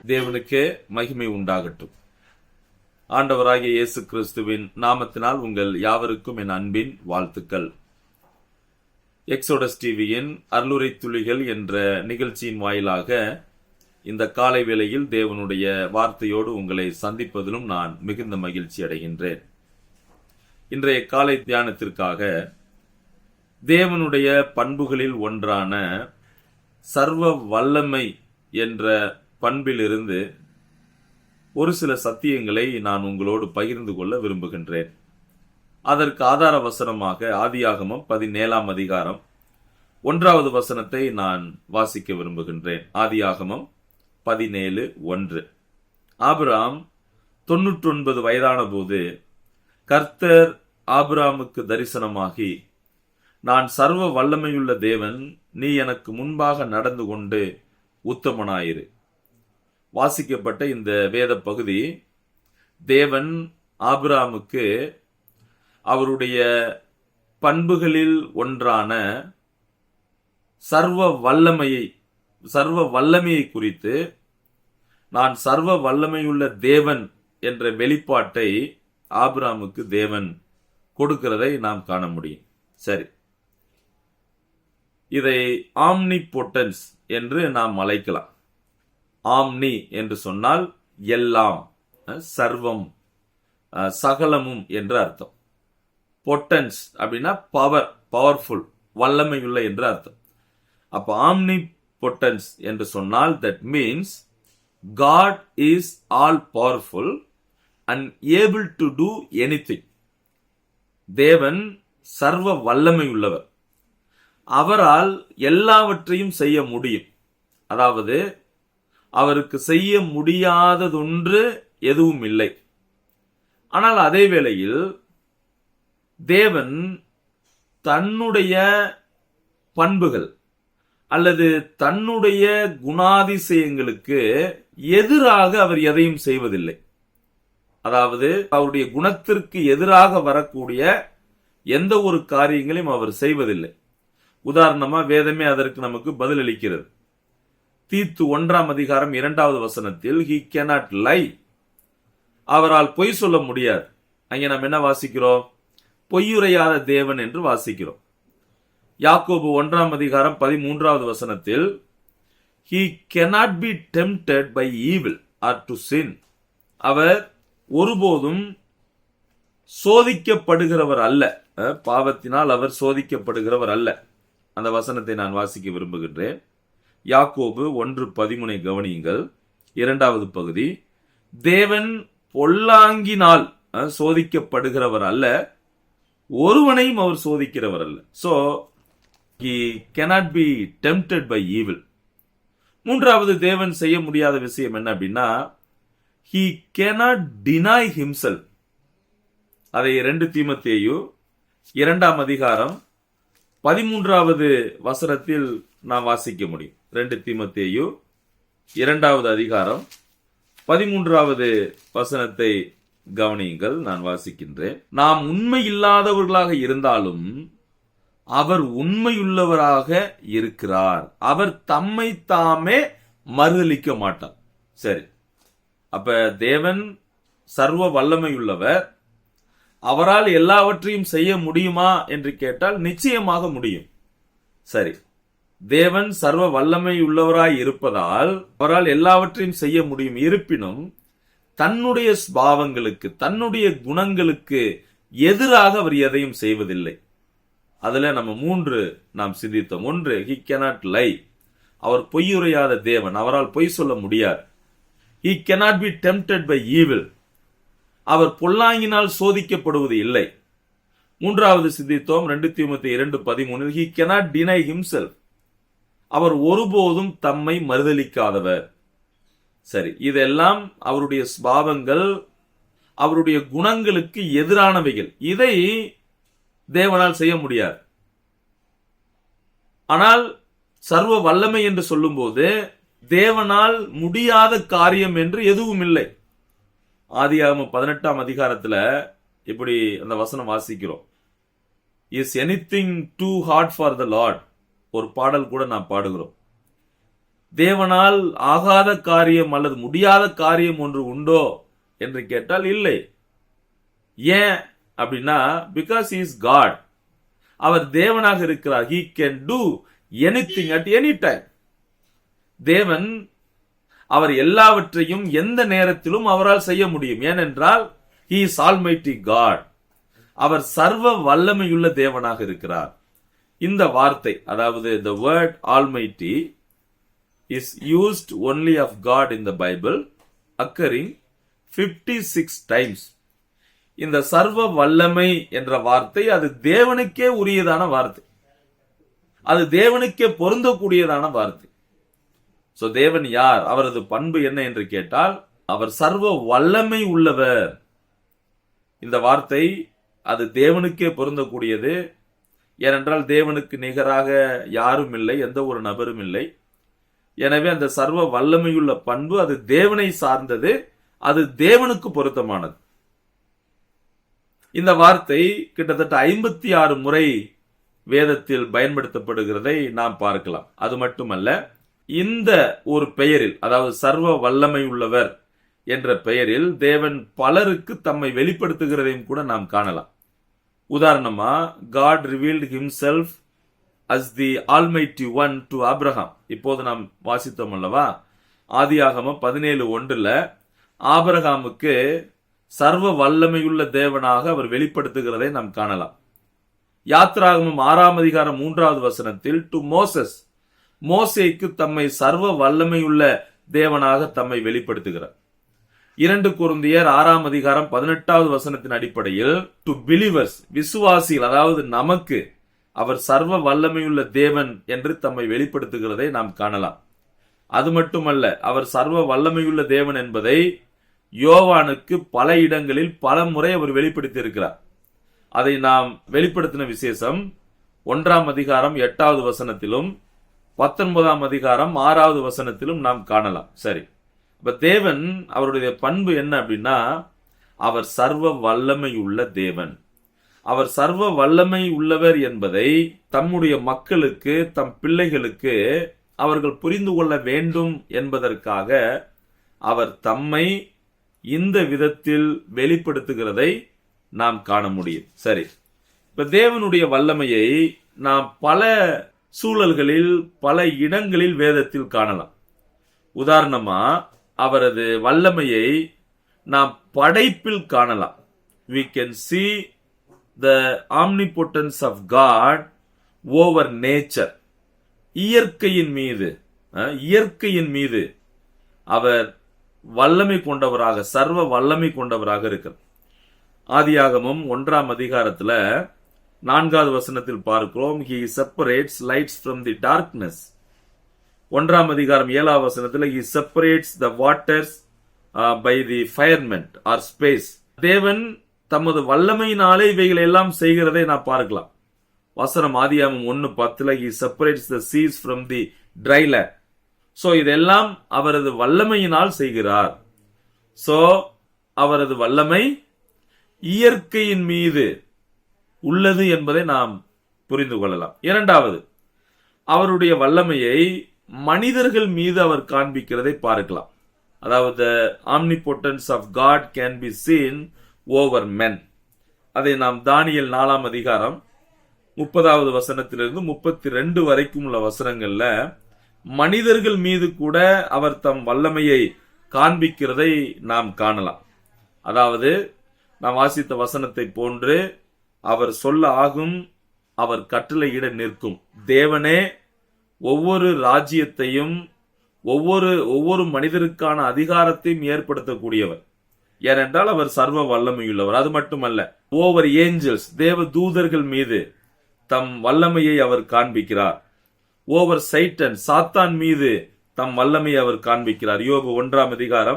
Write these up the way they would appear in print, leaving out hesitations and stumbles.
தேவனுக்கே மகிமை உண்டாகட்டும். ஆண்டவராகிய இயேசு கிறிஸ்துவின் நாமத்தினால் உங்கள் யாவருக்கும் என் அன்பின் வாழ்த்துக்கள். எக்ஸோடஸ் டிவியின் அருளுரை துளிகள் என்ற நிகழ்ச்சியின் வாயிலாக இந்த காலை வேளையில் தேவனுடைய வார்த்தையோடு உங்களை சந்திப்பதிலும் நான் மிகுந்த மகிழ்ச்சி அடைகின்றேன். இன்றைய காலை தியானத்திற்காக தேவனுடைய பண்புகளில் ஒன்றான சர்வ வல்லமை என்ற பண்பிலிருந்து ஒரு சில சத்தியங்களை நான் உங்களோடு பகிர்ந்து கொள்ள விரும்புகின்றேன். அதற்கு ஆதார வசனமாக ஆதியாகமம் 17ஆம் அதிகாரம் 1வது வசனத்தை நான் வாசிக்க விரும்புகின்றேன். ஆதியாகமம் 17:1. ஆபிரகாம் 99 வயதான போது கர்த்தர் ஆபிரகாமுக்கு தரிசனமாகி, நான் சர்வ வல்லமையுள்ள தேவன், நீ எனக்கு முன்பாக நடந்து கொண்டு உத்தமனாயிரு. வாசிக்கப்பட்ட இந்த வேத பகுதி தேவன் ஆபிரகாமுக்கு அவருடைய பண்புகளில் ஒன்றான சர்வ வல்லமையை குறித்து, நான் சர்வ வல்லமையுள்ள தேவன் என்ற வெளிப்பாட்டை ஆபிரகாமுக்கு தேவன் கொடுக்கிறதை நாம் காண முடியும். சரி, இதை ஆம்னிபொட்டன்ஸ் என்று நாம் அழைக்கலாம். ஆம்னி என்று சொன்னால் எல்லாம், சர்வம், சகலமும் என்று அர்த்தம். பொட்டன்ஸ் அப்படின்னா பவர்ஃபுல், வல்லமையுள்ள என்று அர்த்தம். அப்ப ஆம்னி பொட்டன்ஸ் என்று சொன்னால் that means God is all powerful and able to do anything. தேவன் சர்வ வல்லமையுள்ளவர், அவரால் எல்லாவற்றையும் செய்ய முடியும். அதாவது அவருக்கு செய்ய முடியாததொன்று எதுவும் இல்லை. ஆனால் அதே வேளையில் தேவன் தன்னுடைய பண்புகள் அல்லது தன்னுடைய குணாதிசயங்களுக்கு எதிராக அவர் எதையும் செய்வதில்லை. அதாவது அவருடைய குணத்திற்கு எதிராக வரக்கூடிய எந்த ஒரு காரியங்களையும் அவர் செய்வதில்லை. உதாரணமா வேதமே அதற்கு நமக்கு பதிலளிக்கிறது. தீத்து 1ஆம் அதிகாரம் 2வது வசனத்தில் he cannot lie, அவரால் பொய் சொல்ல முடியாது. அங்கே நாம் என்ன வாசிக்கிறோம்? பொய்யுரையாத தேவன் என்று வாசிக்கிறோம். யாக்கோபு 1ஆம் அதிகாரம் 13வது வசனத்தில் he cannot be tempted by evil or to sin, அவர் ஒருபோதும் சோதிக்கப்படுகிறவர் அல்ல, பாவத்தினால் அவர் சோதிக்கப்படுகிறவர் அல்ல. அந்த வசனத்தை நான் வாசிக்க விரும்புகின்றேன். யாக்கோபு 1:13 கவனியுங்கள். 2வது பகுதி, தேவன் பொல்லாங்கினால் சோதிக்கப்படுகிறவர் அல்ல, ஒருவனையும் அவர் சோதிக்கிறவர் அல்ல. So he cannot be tempted by evil. 3வது தேவன் செய்ய முடியாத விஷயம் என்ன அப்படின்னா, he cannot deny himself. அதை 2 தீமோத்தேயு 2ஆம் அதிகாரம் 13வது வசனத்தில் நாம் வாசிக்க முடியும். 2 தீமோத்தேயு 2வது அதிகாரம் 13வது வசனத்தை கவனியுங்கள். நான் வாசிக்கின்றேன். நாம் உண்மை இல்லாதவர்களாக இருந்தாலும் அவர் உண்மையுள்ளவராக இருக்கிறார், அவர் தம்மை தாமே மறுதலிக்க மாட்டார். சரி, அப்ப தேவன் சர்வ வல்லமையுள்ளவர், அவரால் எல்லாவற்றையும் செய்ய முடியுமா என்று கேட்டால் நிச்சயமாக முடியும். சரி, தேவன் சர்வ வல்லமை உள்ளவராய் இருப்பதால் அவரால் எல்லாவற்றையும் செய்ய முடியும். இருப்பினும் தன்னுடைய ஸ்பாவங்களுக்கு, தன்னுடைய குணங்களுக்கு எதிராக அவர் எதையும் செய்வதில்லை. அதுல நம்ம 3 நாம் சிந்தித்தோம். 1, he cannot lie, அவர் பொய்யுரையாத தேவன், அவரால் பொய் சொல்ல முடியாது. he cannot be tempted by evil, அவர் பொல்லாங்கினால் சோதிக்கப்படுவது இல்லை. 3வது சிந்தித்தோம் 2 தீமோத்தேயு 2:13, he cannot deny himself, அவர் ஒருபோதும் தம்மை மறுதலிக்காதவர். சரி, இதெல்லாம் அவருடைய ஸ்பாவங்கள், அவருடைய குணங்களுக்கு எதிரானவைகள். இதை தேவனால் செய்ய முடியாது. ஆனால் சர்வ வல்லமை என்று சொல்லும்போது தேவனால் முடியாத காரியம் என்று எதுவும் இல்லை. ஆதியாகமம் 18ஆம் அதிகாரத்துல இப்படி அந்த வசனம் வாசிக்கிறோம். Is anything too hard for the Lord, ஒரு பாடல் கூட நாம் பாடுகிறோம். தேவனால் ஆகாத காரியம் அல்லது முடியாத காரியம் ஒன்று உண்டோ என்று கேட்டால் இல்லை. ஏன் அப்படின்னா, பிகாஸ் he is God. அவர் தேவனாக இருக்கிறார். he can do anything at any time. தேவன் அவர் எல்லாவற்றையும் எந்த நேரத்திலும் அவரால் செய்ய முடியும். ஏனென்றால் he is almighty God. அவர் சர்வ வல்லமையுள்ள தேவனாக இருக்கிறார். இந்த வார்த்தை, அதாவது the word almighty is used only of God in the Bible, occurring 56 times. இந்த சர்வ வல்லமை என்ற வார்த்தை அது தேவனுக்கே உரியதான வார்த்தை, அது தேவனுக்கே பொருந்தக்கூடியதான வார்த்தை. சோ தேவன் யார், அவரது பண்பு என்ன என்று கேட்டால் அவர் சர்வ வல்லமை உள்ளவர். இந்த வார்த்தை அது தேவனுக்கே பொருந்தக்கூடியது. ஏனென்றால் தேவனுக்கு நிகராக யாரும் இல்லை, எந்த ஒரு நபரும் இல்லை. எனவே அந்த சர்வ வல்லமையுள்ள பண்பு அது தேவனை சார்ந்தது, அது தேவனுக்கு பொருத்தமானது. இந்த வார்த்தை கிட்டத்தட்ட 56 முறை வேதத்தில் பயன்படுத்தப்படுகிறதை நாம் பார்க்கலாம். அது மட்டுமல்ல, இந்த ஒரு பெயரில், அதாவது சர்வ வல்லமை உள்ளவர் என்ற பெயரில் தேவன் பலருக்கு தம்மை வெளிப்படுத்துகிறதையும் கூட நாம் காணலாம். உதாரணமா, God revealed himself as the Almighty One to Abraham. இப்போது நாம் வாசித்தோம் அல்லவா, ஆதியாகமம் 17:1 ஆபிரகாமுக்கு சர்வ வல்லமையுள்ள தேவனாக அவர் வெளிப்படுத்துகிறதை நாம் காணலாம். யாத்ராகமம் 6:3 டு மோசஸ், மோசேக்கு தம்மை சர்வ வல்லமையுள்ள தேவனாக தம்மை வெளிப்படுத்துகிறார். 2 கொரிந்தியர் 6:18 அடிப்படையில் டு பிலீவர்ஸ், விசுவாசிகள், அதாவது நமக்கு அவர் சர்வ வல்லமையுள்ள தேவன் என்று தம்மை வெளிப்படுத்துகிறதை நாம் காணலாம். அது மட்டுமல்ல, அவர் சர்வ வல்லமையுள்ள தேவன் என்பதை யோவானுக்கு பல இடங்களில் பல முறை அவர் வெளிப்படுத்தி இருக்கிறார். அதை நாம் வெளிப்படுத்தின விசேஷம் 1:8 19:6 நாம் காணலாம். சரி, இப்ப தேவன் அவருடைய பண்பு என்ன அப்படின்னா, அவர் சர்வ வல்லமை உள்ள தேவன். அவர் சர்வ வல்லமை உள்ளவர் என்பதை தம்முடைய மக்களுக்கு, தம் பிள்ளைகளுக்கு அவர்கள் புரிந்து கொள்ள வேண்டும் என்பதற்காக அவர் தம்மை இந்த விதத்தில் வெளிப்படுத்துகிறதை நாம் காண முடியும். சரி, இப்ப தேவனுடைய வல்லமையை நாம் பல சூழல்களில், பல இடங்களில் வேதத்தில் காணலாம். உதாரணமா, அவரது வல்லமையை நாம் படைப்பில் காணலாம். We can see the omnipotence of God over nature. இயற்கையின் மீது அவர் வல்லமை கொண்டவராக, சர்வ வல்லமை கொண்டவராக இருக்கிறார். ஆதியாகமம் 1:4 பார்க்கிறோம், he separates lights from the darkness. 1:7 he separates the waters by the firmament or space. தேவன் தமது வல்லமையினாலே இவைகளை எல்லாம் செய்கிறதை நாம் பார்க்கலாம். வசனம் ஆதியாகமம் 1:10 he separates the seas from the dry land. So இதெல்லாம் அவரது வல்லமையினால் செய்கிறார். சோ அவரது வல்லமை இயற்கையின் மீது உள்ளது என்பதை நாம் புரிந்து கொள்ளலாம். இரண்டாவது, அவருடைய வல்லமையை மனிதர்கள் மீது அவர் காண்பிக்கிறதை பார்க்கலாம். அதாவது omnipotence of God can be seen over men. அதை நாம் தானியேல் 4:30 32 வரைக்கும் உள்ள வசனங்கள்ல மனிதர்கள் மீது கூட அவர் தம் வல்லமையை காண்பிக்கிறதை நாம் காணலாம். அதாவது நாம் வாசித்த வசனத்தை போன்று, அவர் சொல்ல ஆகும், அவர் கட்டளையிட நிற்கும். தேவனே ஒவ்வொரு ராஜ்யத்தையும், ஒவ்வொரு மனிதருக்கான அதிகாரத்தையும் ஏற்படுத்தக்கூடியவர். ஏனென்றால் அவர் சர்வ வல்லமையுள்ளவர். அது மட்டுமல்ல, ஓவர் ஏஞ்சல்ஸ், தேவ தூதர்கள் மீது தம் வல்லமையை அவர் காண்பிக்கிறார். ஓவர் சைட்டன், சாத்தான் மீது தம் வல்லமையை அவர் காண்பிக்கிறார். யோபு 1:12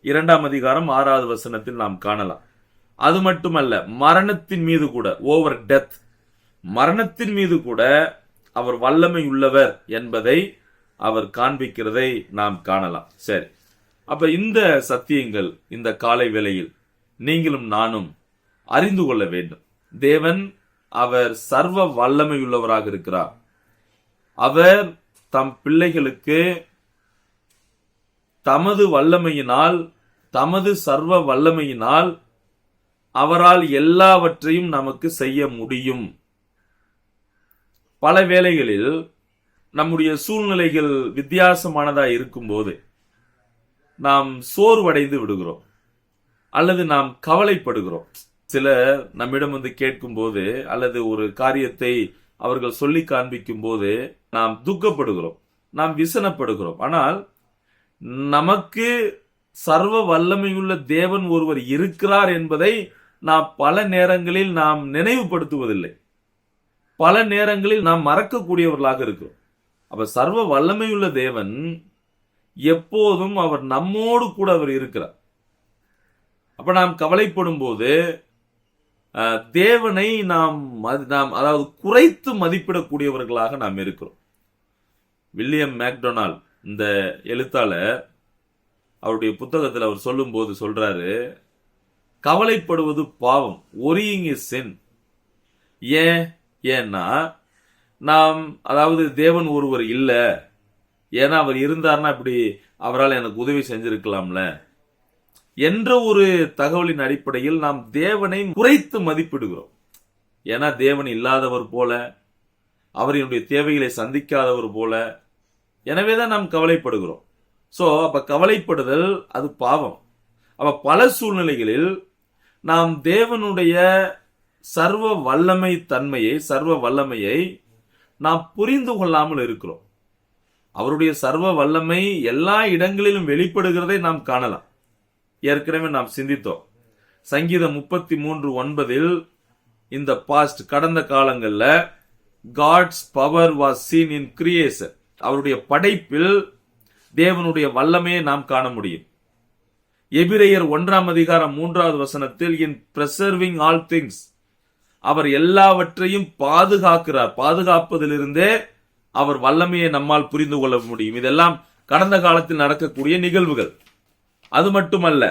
2:6 நாம் காணலாம். அது மட்டுமல்ல, மரணத்தின் மீது கூட, ஓவர் டெத், மரணத்தின் மீது கூட அவர் வல்லமை உள்ளவர் என்பதை அவர் காண்பிக்கிறதை நாம் காணலாம். சரி, அப்ப இந்த சத்தியங்கள் இந்த காலை வேளையில் நீங்களும் நானும் அறிந்து கொள்ள வேண்டும். தேவன் அவர் சர்வ வல்லமை உள்ளவராக இருக்கிறார். அவர் தம் பிள்ளைகளுக்கு தமது வல்லமையினால், தமது சர்வ வல்லமையினால் அவரால் எல்லாவற்றையும் நமக்கு செய்ய முடியும். பல வேளைகளில் நம்முடைய சூழ்நிலைகள் வித்தியாசமானதா இருக்கும்போது நாம் சோர்வடைந்து விடுகிறோம், அல்லது நாம் கவலைப்படுகிறோம். சிலர் நம்மிடம் வந்து கேட்கும் போது, அல்லது ஒரு காரியத்தை அவர்கள் சொல்லி காண்பிக்கும் போது நாம் துக்கப்படுகிறோம், நாம் விசனப்படுகிறோம். ஆனால் நமக்கு சர்வ வல்லமையுள்ள தேவன் ஒருவர் இருக்கிறார் என்பதை நாம் பல நேரங்களில் நாம் நினைவுபடுத்துவதில்லை. பல நேரங்களில் நாம் மறக்கக்கூடியவர்களாக இருக்கிறோம். அப்ப சர்வ வல்லமையுள்ள தேவன் எப்போதும் அவர் நம்மோடு கூட அவர் இருக்கிறார். அப்ப நாம் கவலைப்படும் போது தேவனை நாம் அதாவது குறைத்து மதிப்பிடக்கூடியவர்களாக நாம் இருக்கிறோம். வில்லியம் மேக்டொனால்ட் இந்த எழுத்தாளர் அவருடைய புத்தகத்தில் அவர் சொல்லும் போது சொல்றாரு, கவலைப்படுவது பாவம், worrying is sin. ஏன்னா நாம் அதாவது தேவன் ஒருவர் இல்லை, ஏன்னா அவர் இருந்தார்னா இப்படி அவரால் எனக்கு உதவி செஞ்சிருக்கலாம்ல என்ற ஒரு தகவலின் அடிப்படையில் நாம் தேவனை குறைத்து மதிப்பிடுகிறோம். ஏன்னா தேவன் இல்லாதவர் போல, அவரினுடைய தேவைகளை சந்திக்காதவர் போல, எனவேதான் நாம் கவலைப்படுகிறோம். சோ அப்ப கவலைப்படுதல் அது பாவம். அப்ப பல சூழ்நிலைகளில் நாம் தேவனுடைய சர்வ வல்லமை தன்மையை, சர்வ வல்லமையை நாம் புரிந்து கொள்ளாமல் இருக்கிறோம். அவருடைய சர்வ வல்லமை எல்லா இடங்களிலும் வெளிப்படுகிறதை நாம் காணலாம். ஏற்கனவே நாம் சிந்தித்தோம். சங்கீதம் 33:9 இந்த பாஸ்ட், கடந்த காலங்கள்ல God's power was seen in creation, அவருடைய படைப்பில் தேவனுடைய வல்லமையை நாம் காண முடியும். எபிரேயர் 1:3 இன் preserving all things, அவர் எல்லாவற்றையும் பாதுகாக்கிறார், பாதுகாப்பதிலிருந்தே அவர் வல்லமையை நம்மால் புரிந்து கொள்ள முடியும். இதெல்லாம் கடந்த காலத்தில் நடக்கக்கூடிய நிகழ்வுகள். அது மட்டுமல்ல,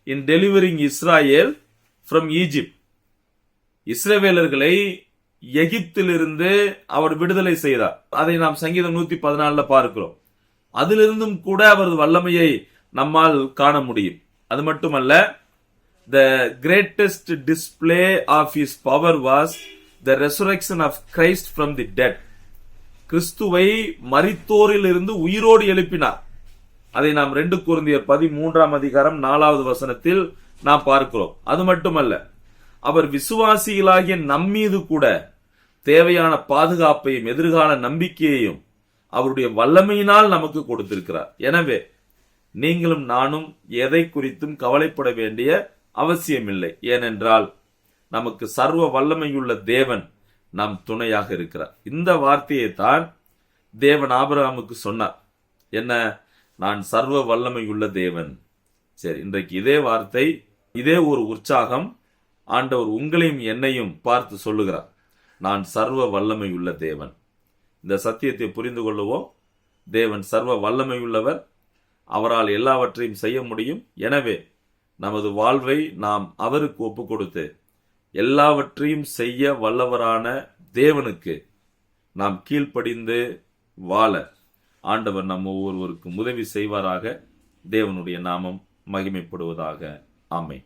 இன் டெலிவரிங் இஸ்ராயேல் ஃப்ரம் ஈஜிப்ட், இஸ்ரவேலர்களை எகிப்திலிருந்து அவர் விடுதலை செய்தார். அதை நாம் சங்கீதம் 114 பார்க்கிறோம். அதிலிருந்தும் கூட அவரது வல்லமையை நம்மால் காண முடியும். அது மட்டுமல்ல, the greatest display of his power was the resurrection of Christ from the dead. கிறிஸ்துவை மரித்தோரில் இருந்து உயிரோடு எழுப்பினார். அதை நாம் 2 கொரிந்தியர் 13:4 நாம் பார்க்கிறோம். அது மட்டுமல்ல, அவர் விசுவாசிகளாகிய நம்மீது கூட தேவையான பாதுகாப்பையும் எதிர்கால நம்பிக்கையையும் அவருடைய வல்லமையினால் நமக்கு கொடுத்திருக்கிறார். எனவே நீங்களும் நானும் எதை குறித்தும் கவலைப்பட வேண்டிய அவசியமில்லை. ஏனென்றால் நமக்கு சர்வ வல்லமையுள்ள தேவன் நம் துணையாக இருக்கிறார். இந்த வார்த்தையை தான் தேவன் ஆபிரகாமுக்கு சொன்னார். என்ன? நான் சர்வ வல்லமையுள்ள தேவன். சரி, இன்றைக்கு இதே வார்த்தை, இதே ஒரு உற்சாகம் ஆண்டவர் உங்களையும் என்னையும் பார்த்து சொல்லுகிறார். நான் சர்வ வல்லமையுள்ள தேவன். இந்த சத்தியத்தை புரிந்து கொள்ளுவோம். தேவன் சர்வ வல்லமையுள்ளவர், அவரால் எல்லாவற்றையும் செய்ய முடியும். எனவே நமது வாழ்வை நாம் அவருக்கு ஒப்பு கொடுத்து எல்லாவற்றையும் செய்ய வல்லவரான தேவனுக்கு நாம் கீழ்ப்படிந்து வாழ ஆண்டவர் நம் ஒவ்வொருவருக்கும் உதவி செய்வாராக. தேவனுடைய நாமம் மகிமைப்படுவதாக. ஆமென்.